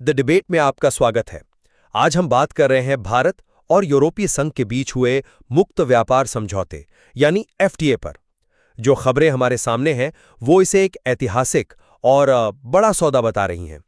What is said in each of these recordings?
The debate में आपका स्वागत है। आज हम बात कर रहे हैं भारत और यूरोपीय संघ के बीच हुए मुक्त व्यापार समझौते यानी एफटीए पर। जो खबरें हमारे सामने हैं वो इसे एक ऐतिहासिक और बड़ा सौदा बता रही हैं।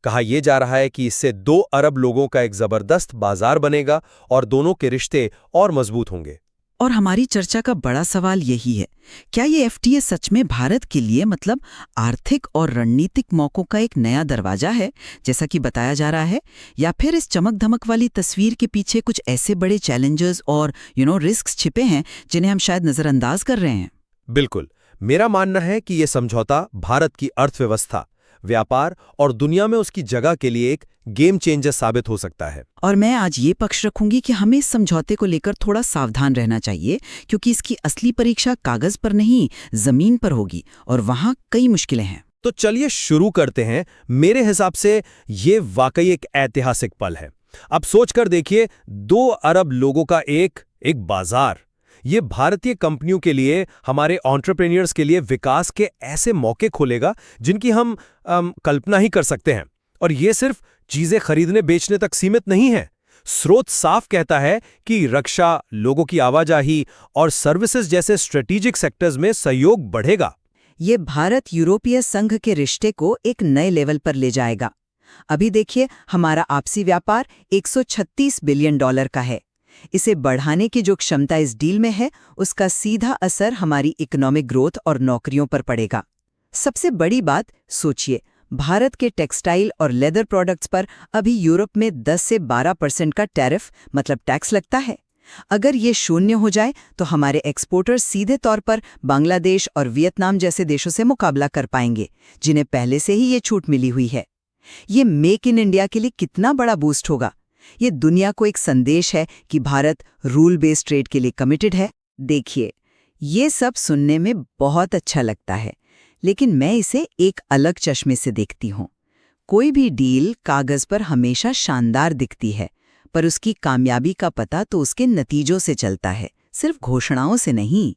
कहा यह जा रहा है कि इससे 2 अरब लोगों का एक जबरदस्त बाजार बनेगा और दोनों के रिश्ते और मजबूत होंगे। और हमारी चर्चा का बड़ा सवाल यही है, क्या ये एफटीए सच में भारत के लिए मतलब आर्थिक और रणनीतिक मौकों का एक नया दरवाजा है, जैसा कि बताया जा रहा है, या फिर इस चमक-धमक वाली तस्वीर के पीछे कुछ ऐसे बड़े चैलेंजेस और रिस्क्स छिपे हैं जिन्हें हम शायद नजरअंदाज कर रहे हैं? बिल्कुल, मेरा मानना है कि यह समझौता भारत की अर्थव्यवस्था, व्यापार और दुनिया में उसकी जगह के लिए एक गेम चेंजर साबित हो सकता है। और मैं आज ये पक्ष रखूंगी कि हमें इस समझौते को लेकर थोड़ा सावधान रहना चाहिए, क्योंकि इसकी असली परीक्षा कागज पर नहीं, जमीन पर होगी और वहां कई मुश्किलें हैं। तो चलिए शुरू करते हैं। मेरे हिसाब से ये वाकई एक ऐतिहासिक पल है। अब सोचकर देखिए, 2 अरब लोगों का एक बाजार। ये भारतीय कंपनियों के लिए, हमारे एंटरप्रेन्योर्स के लिए विकास के ऐसे मौके खोलेगा जिनकी हम कल्पना ही कर सकते हैं। और ये सिर्फ चीजें खरीदने बेचने तक सीमित नहीं है। स्रोत साफ कहता है कि रक्षा, लोगों की आवाजाही और सर्विसेज जैसे स्ट्रेटेजिक सेक्टर्स में सहयोग बढ़ेगा। ये भारत यूरोपीय संघ के रिश्ते को एक नए लेवल पर ले जाएगा। अभी देखिए, हमारा आपसी व्यापार $136 बिलियन का है। इसे बढ़ाने की जो क्षमता इस डील में है, उसका सीधा असर हमारी इकोनॉमिक ग्रोथ और नौकरियों पर पड़ेगा। सबसे बड़ी बात सोचिए, भारत के टेक्सटाइल और लेदर प्रोडक्ट्स पर अभी यूरोप में 10 से 12% का टैरिफ मतलब टैक्स लगता है। अगर ये शून्य हो जाए तो हमारे एक्सपोर्टर्स सीधे तौर पर बांग्लादेश और वियतनाम जैसे देशों से मुकाबला कर पाएंगे, जिन्हें पहले से ही ये छूट मिली हुई है। ये मेक इन इंडिया के लिए कितना बड़ा बूस्ट होगा। ये दुनिया को एक संदेश है कि भारत रूल बेस्ड ट्रेड के लिए कमिटेड है। देखिए, ये सब सुनने में बहुत अच्छा लगता है, लेकिन मैं इसे एक अलग चश्मे से देखती हूँ। कोई भी डील कागज पर हमेशा शानदार दिखती है, पर उसकी कामयाबी का पता तो उसके नतीजों से चलता है, सिर्फ घोषणाओं से नहीं।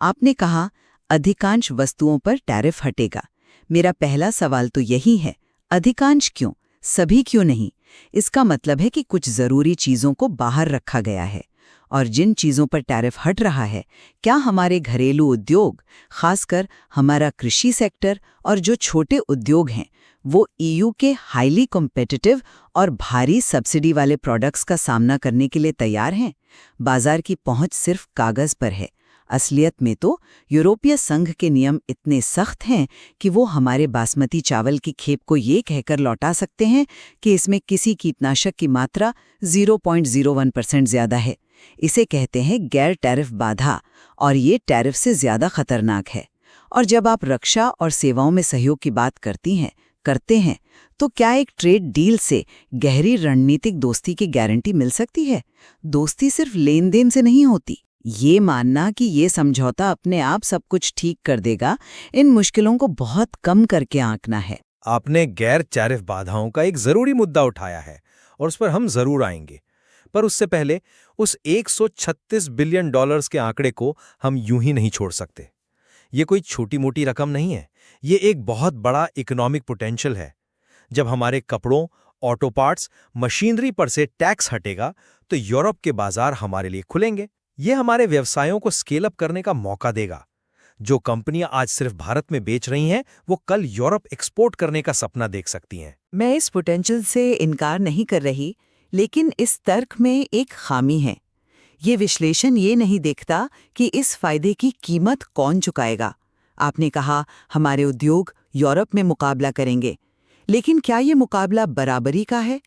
आपने कहा अधिकांश वस्तुओं पर टैरिफ हटेगा। मेरा पहला सवाल तो यही है, अधिकांश क्यों, सभी क्यों नहीं? इसका मतलब है कि कुछ जरूरी चीजों को बाहर रखा गया है, और जिन चीजों पर टैरिफ हट रहा है, क्या हमारे घरेलू उद्योग, खासकर हमारा कृषि सेक्टर और जो छोटे उद्योग हैं, वो ईयू के हाईली कॉम्पिटिटिव और भारी सब्सिडी वाले प्रोडक्ट्स का सामना करने के लिए तैयार हैं? बाजार की पहुंच सिर्फ कागज पर है। असलियत में तो यूरोपीय संघ के नियम इतने सख्त हैं कि वो हमारे बासमती चावल की खेप को ये कहकर लौटा सकते हैं कि इसमें किसी कीटनाशक की मात्रा 0.01% ज्यादा है। इसे कहते हैं गैर टैरिफ बाधा, और ये टैरिफ से ज्यादा खतरनाक है। और जब आप रक्षा और सेवाओं में सहयोग की बात करते हैं, तो क्या एक ट्रेड डील से गहरी रणनीतिक दोस्ती की गारंटी मिल सकती है? दोस्ती सिर्फ लेन देन से नहीं होती। ये मानना कि ये समझौता अपने आप सब कुछ ठीक कर देगा, इन मुश्किलों को बहुत कम करके आंकना है। आपने गैर टैरिफ बाधाओं का एक जरूरी मुद्दा उठाया है और उस पर हम जरूर आएंगे। पर उससे पहले उस $136 बिलियन के आंकड़े को हम यूं ही नहीं छोड़ सकते। ये कोई छोटी मोटी रकम नहीं है, ये एक बहुत बड़ा इकोनॉमिक पोटेंशियल है। जब हमारे कपड़ों, ऑटो पार्ट्स, मशीनरी पर से टैक्स हटेगा तो यूरोप के बाजार हमारे लिए खुलेंगे। ये हमारे व्यवसायों को स्केल अप करने का मौका देगा। जो कंपनियां आज सिर्फ भारत में बेच रही हैं, वो कल यूरोप एक्सपोर्ट करने का सपना देख सकती हैं। मैं इस पोटेंशियल से इनकार नहीं कर रही, लेकिन इस तर्क में एक खामी है। ये विश्लेषण ये नहीं देखता कि इस फायदे की कीमत कौन चुकाएगा। आपने कहा हमारे उद्योग यूरोप में मुकाबला करेंगे, लेकिन क्या ये मुकाबला बराबरी का है?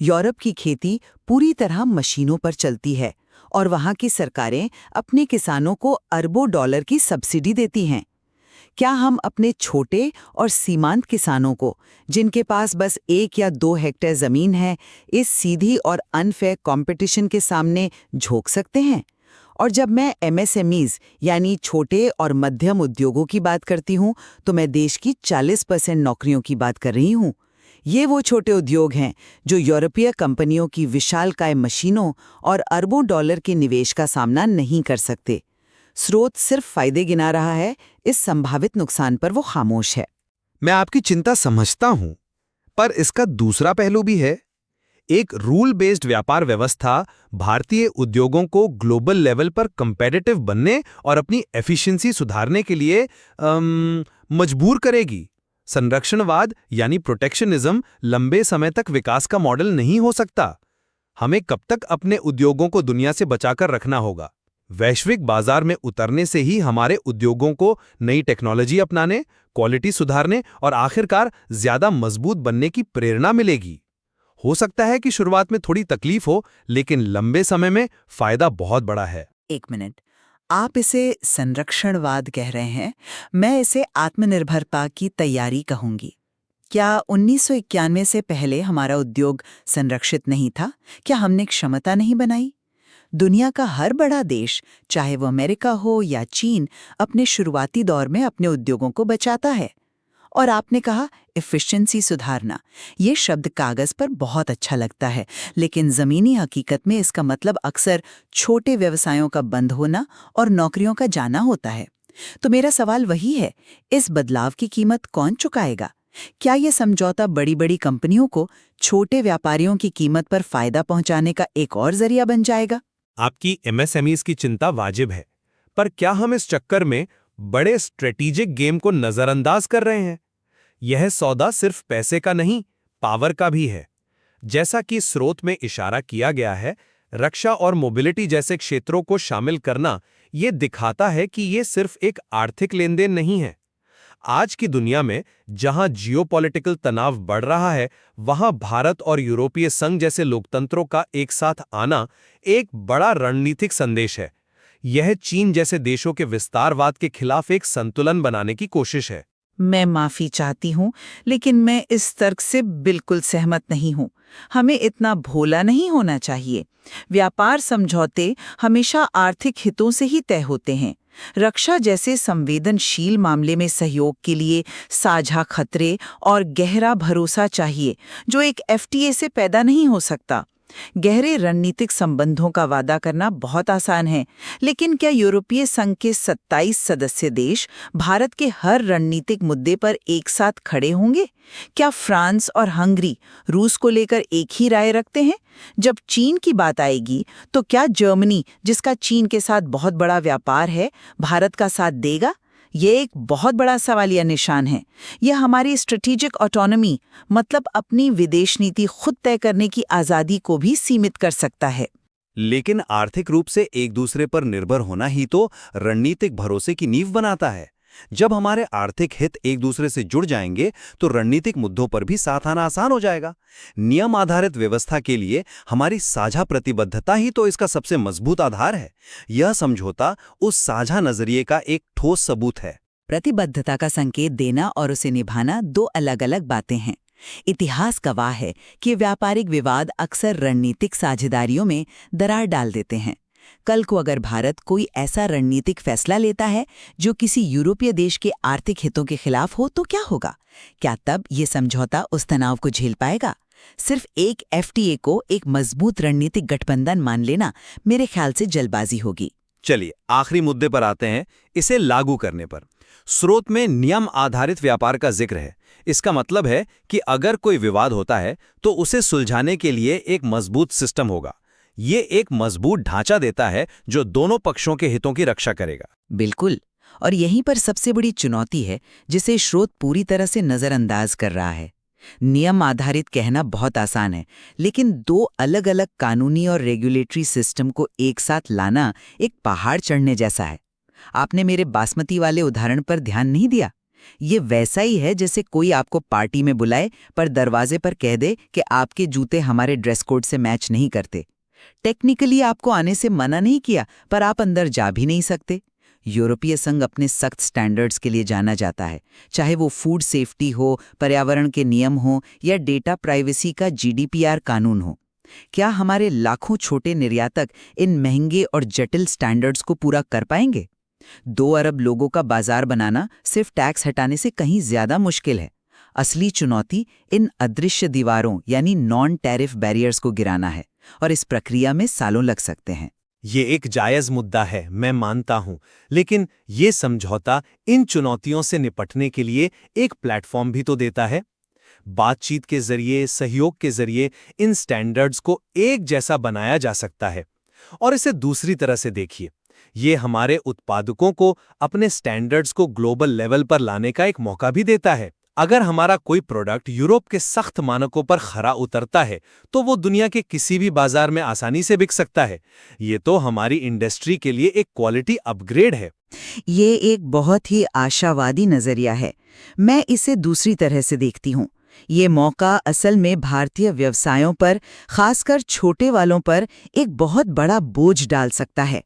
यूरोप की खेती पूरी तरह मशीनों पर चलती है और वहां की सरकारें अपने किसानों को अरबों डॉलर की सब्सिडी देती हैं। क्या हम अपने छोटे और सीमांत किसानों को, जिनके पास बस 1 या 2 हेक्टेयर जमीन है, इस सीधी और अनफेयर कंपटीशन के सामने झोंक सकते हैं? और जब मैं एमएसएमईज यानी छोटे और मध्यम उद्योगों की बात करती हूँ, तो मैं देश की 40% नौकरियों की बात कर रही हूँ। ये वो छोटे उद्योग हैं जो यूरोपीय कंपनियों की विशालकाय मशीनों और अरबों डॉलर के निवेश का सामना नहीं कर सकते। स्रोत सिर्फ फायदे गिना रहा है, इस संभावित नुकसान पर वो खामोश है। मैं आपकी चिंता समझता हूं, पर इसका दूसरा पहलू भी है। एक रूल बेस्ड व्यापार व्यवस्था भारतीय उद्योगों को ग्लोबल लेवल पर कंपेटिटिव बनने और अपनी एफिशिएंसी सुधारने के लिए मजबूर करेगी। संरक्षणवाद यानी प्रोटेक्शनिज्म लंबे समय तक विकास का मॉडल नहीं हो सकता। हमें कब तक अपने उद्योगों को दुनिया से बचाकर रखना होगा। वैश्विक बाजार में उतरने से ही हमारे उद्योगों को नई टेक्नोलॉजी अपनाने, क्वालिटी सुधारने और आखिरकार ज्यादा मजबूत बनने की प्रेरणा मिलेगी। हो सकता है कि शुरुआत में थोड़ी तकलीफ हो, लेकिन लंबे समय में फायदा बहुत बड़ा है। एक मिनट, आप इसे संरक्षणवाद कह रहे हैं, मैं इसे आत्मनिर्भरता की तैयारी कहूंगी। क्या 1991 से पहले हमारा उद्योग संरक्षित नहीं था? क्या हमने क्षमता नहीं बनाई? दुनिया का हर बड़ा देश, चाहे वो अमेरिका हो या चीन, अपने शुरुआती दौर में अपने उद्योगों को बचाता है। और आपने कहा एफिशिएंसी सुधारना। ये शब्द कागज पर बहुत अच्छा लगता है, लेकिन जमीनी हकीकत में इसका मतलब अक्सर छोटे व्यवसायों का बंद होना और नौकरियों का जाना होता है। तो मेरा सवाल वही है, इस बदलाव की कीमत कौन चुकाएगा? क्या ये समझौता बड़ी बड़ी कंपनियों को छोटे व्यापारियों की कीमत पर फायदा पहुंचाने का एक और जरिया बन जाएगा? आपकी एमएसएमईज की चिंता वाजिब है, पर क्या हम इस चक्कर में बड़े स्ट्रेटेजिक गेम को नजरअंदाज कर रहे हैं? यह सौदा सिर्फ पैसे का नहीं, पावर का भी है। जैसा कि स्रोत में इशारा किया गया है, रक्षा और मोबिलिटी जैसे क्षेत्रों को शामिल करना ये दिखाता है कि ये सिर्फ एक आर्थिक लेनदेन नहीं है। आज की दुनिया में जहां जियोपॉलिटिकल तनाव बढ़ रहा है, वहां भारत और यूरोपीय संघ जैसे लोकतंत्रों का एक साथ आना एक बड़ा रणनीतिक संदेश है। यह चीन जैसे देशों के विस्तारवाद के खिलाफ एक संतुलन बनाने की कोशिश है। मैं माफी चाहती हूँ, लेकिन मैं इस तर्क से बिल्कुल सहमत नहीं हूँ। हमें इतना भोला नहीं होना चाहिए। व्यापार समझौते हमेशा आर्थिक हितों से ही तय होते हैं। रक्षा जैसे संवेदनशील मामले में सहयोग के लिए साझा खतरे और गहरा भरोसा चाहिए, जो एक एफटीए से पैदा नहीं हो सकता। गहरे रणनीतिक संबंधों का वादा करना बहुत आसान है, लेकिन क्या यूरोपीय संघ के 27 सदस्य देश भारत के हर रणनीतिक मुद्दे पर एक साथ खड़े होंगे? क्या फ्रांस और हंगरी रूस को लेकर एक ही राय रखते हैं? जब चीन की बात आएगी, तो क्या जर्मनी, जिसका चीन के साथ बहुत बड़ा व्यापार है, भारत का साथ देगा? ये एक बहुत बड़ा सवालिया निशान है। यह हमारी स्ट्रेटेजिक ऑटोनॉमी, मतलब अपनी विदेश नीति खुद तय करने की आज़ादी को भी सीमित कर सकता है। लेकिन आर्थिक रूप से एक दूसरे पर निर्भर होना ही तो रणनीतिक भरोसे की नींव बनाता है। जब हमारे आर्थिक हित एक दूसरे से जुड़ जाएंगे तो रणनीतिक मुद्दों पर भी साथ आना आसान हो जाएगा। नियम आधारित व्यवस्था के लिए हमारी साझा प्रतिबद्धता ही तो इसका सबसे मजबूत आधार है। यह समझौता उस साझा नजरिए का एक ठोस सबूत है। प्रतिबद्धता का संकेत देना और उसे निभाना दो अलग-अलग बातें हैं। इतिहास गवाह है कि व्यापारिक विवाद अक्सर रणनीतिक साझेदारियों में दरार डाल देते हैं। कल को अगर भारत कोई ऐसा रणनीतिक फैसला लेता है जो किसी यूरोपीय देश के आर्थिक हितों के खिलाफ हो, तो क्या होगा? क्या तब ये समझौता उस तनाव को झेल पाएगा? सिर्फ एक एफटीए को एक मजबूत रणनीतिक गठबंधन मान लेना मेरे ख्याल से जल्दबाजी होगी। चलिए आखिरी मुद्दे पर आते हैं, इसे लागू करने पर। स्रोत में नियम आधारित व्यापार का जिक्र है। इसका मतलब है कि अगर कोई विवाद होता है तो उसे सुलझाने के लिए एक मजबूत सिस्टम होगा। ये एक मजबूत ढांचा देता है जो दोनों पक्षों के हितों की रक्षा करेगा। बिल्कुल, और यहीं पर सबसे बड़ी चुनौती है जिसे स्रोत पूरी तरह से नजरअंदाज कर रहा है। नियम आधारित कहना बहुत आसान है, लेकिन दो अलग अलग कानूनी और रेगुलेटरी सिस्टम को एक साथ लाना एक पहाड़ चढ़ने जैसा है। आपने मेरे बासमती वाले उदाहरण पर ध्यान नहीं दिया। ये वैसा ही है जैसे कोई आपको पार्टी में बुलाए पर दरवाजे पर कह दे कि आपके जूते हमारे ड्रेस कोड से मैच नहीं करते। टेक्निकली आपको आने से मना नहीं किया, पर आप अंदर जा भी नहीं सकते। यूरोपीय संघ अपने सख्त स्टैंडर्ड्स के लिए जाना जाता है, चाहे वो फूड सेफ्टी हो, पर्यावरण के नियम हो या डेटा प्राइवेसी का जीडीपीआर कानून हो। क्या हमारे लाखों छोटे निर्यातक इन महंगे और जटिल स्टैंडर्ड्स को पूरा कर पाएंगे? 2 अरब लोगों का बाजार बनाना सिर्फ टैक्स हटाने से कहीं ज्यादा मुश्किल है। असली चुनौती इन अदृश्य दीवारों यानी नॉन टैरिफ बैरियर्स को गिराना है, और इस प्रक्रिया में सालों लग सकते हैं। ये एक जायज मुद्दा है, मैं मानता हूं, लेकिन ये समझौता इन चुनौतियों से निपटने के लिए एक प्लेटफॉर्म भी तो देता है। बातचीत के जरिए, सहयोग के जरिए इन स्टैंडर्ड्स को एक जैसा बनाया जा सकता है। और इसे दूसरी तरह से देखिए, ये हमारे उत्पादकों को अपने स्टैंडर्ड्स को ग्लोबल लेवल पर लाने का एक मौका भी देता है। अगर हमारा कोई प्रोडक्ट यूरोप के सख्त मानकों पर खरा उतरता है तो वो दुनिया के किसी भी बाजार में आसानी से बिक सकता है। ये तो हमारी इंडस्ट्री के लिए एक क्वालिटी अपग्रेड है। ये एक बहुत ही आशावादी नजरिया है। मैं इसे दूसरी तरह से देखती हूँ। ये मौका असल में भारतीय व्यवसायों पर, खासकर छोटे वालों पर, एक बहुत बड़ा बोझ डाल सकता है।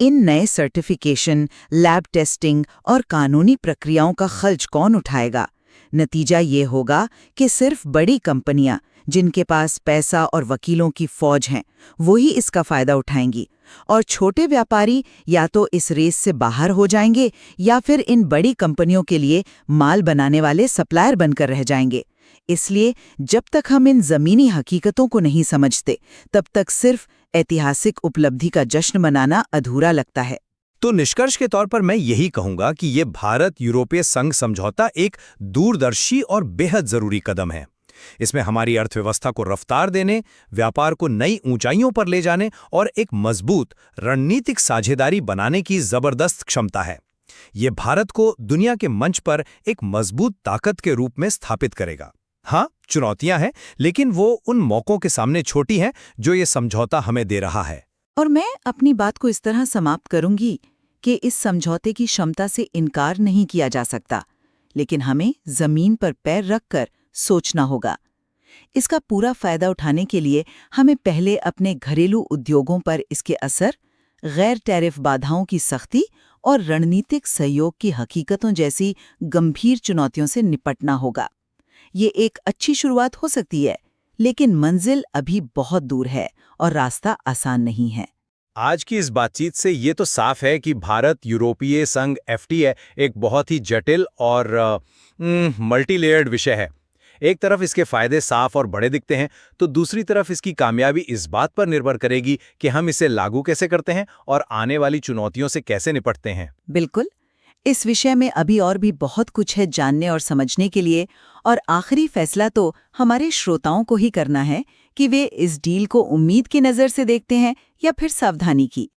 इन नए सर्टिफिकेशन, लैब टेस्टिंग और कानूनी प्रक्रियाओं का खर्च कौन उठाएगा? नतीजा ये होगा कि सिर्फ बड़ी कंपनियां, जिनके पास पैसा और वकीलों की फौज हैं, वही इसका फायदा उठाएंगी, और छोटे व्यापारी या तो इस रेस से बाहर हो जाएंगे या फिर इन बड़ी कंपनियों के लिए माल बनाने वाले सप्लायर बनकर रह जाएंगे। इसलिए जब तक हम इन जमीनी हकीकतों को नहीं समझते, तब तक सिर्फ ऐतिहासिक उपलब्धि का जश्न मनाना अधूरा लगता है। तो निष्कर्ष के तौर पर मैं यही कहूंगा कि ये भारत यूरोपीय संघ समझौता एक दूरदर्शी और बेहद जरूरी कदम है। इसमें हमारी अर्थव्यवस्था को रफ्तार देने, व्यापार को नई ऊंचाइयों पर ले जाने और एक मजबूत रणनीतिक साझेदारी बनाने की जबरदस्त क्षमता है। ये भारत को दुनिया के मंच पर एक मजबूत ताकत के रूप में स्थापित करेगा। हाँ, चुनौतियां हैं, लेकिन वो उन मौकों के सामने छोटी हैं जो ये समझौता हमें दे रहा है। और मैं अपनी बात को इस तरह समाप्त करूंगी कि इस समझौते की क्षमता से इनकार नहीं किया जा सकता, लेकिन हमें जमीन पर पैर रखकर सोचना होगा। इसका पूरा फायदा उठाने के लिए हमें पहले अपने घरेलू उद्योगों पर इसके असर, गैर टैरिफ बाधाओं की सख्ती और रणनीतिक सहयोग की हकीकतों जैसी गंभीर चुनौतियों से निपटना होगा। ये एक अच्छी शुरुआत हो सकती है, लेकिन मंजिल अभी बहुत दूर है और रास्ता आसान नहीं है। आज की इस बातचीत से ये तो साफ है कि भारत यूरोपीय संघ एफटीए एक बहुत ही जटिल और मल्टी लेयर्ड विषय है। एक तरफ इसके फायदे साफ और बड़े दिखते हैं, तो दूसरी तरफ इसकी कामयाबी इस बात पर निर्भर करेगी कि हम इसे लागू कैसे करते हैं और आने वाली चुनौतियों से कैसे निपटते हैं। बिल्कुल, इस विषय में अभी और भी बहुत कुछ है जानने और समझने के लिए, और आखिरी फैसला तो हमारे श्रोताओं को ही करना है कि वे इस डील को उम्मीद की नज़र से देखते हैं या फिर सावधानी की।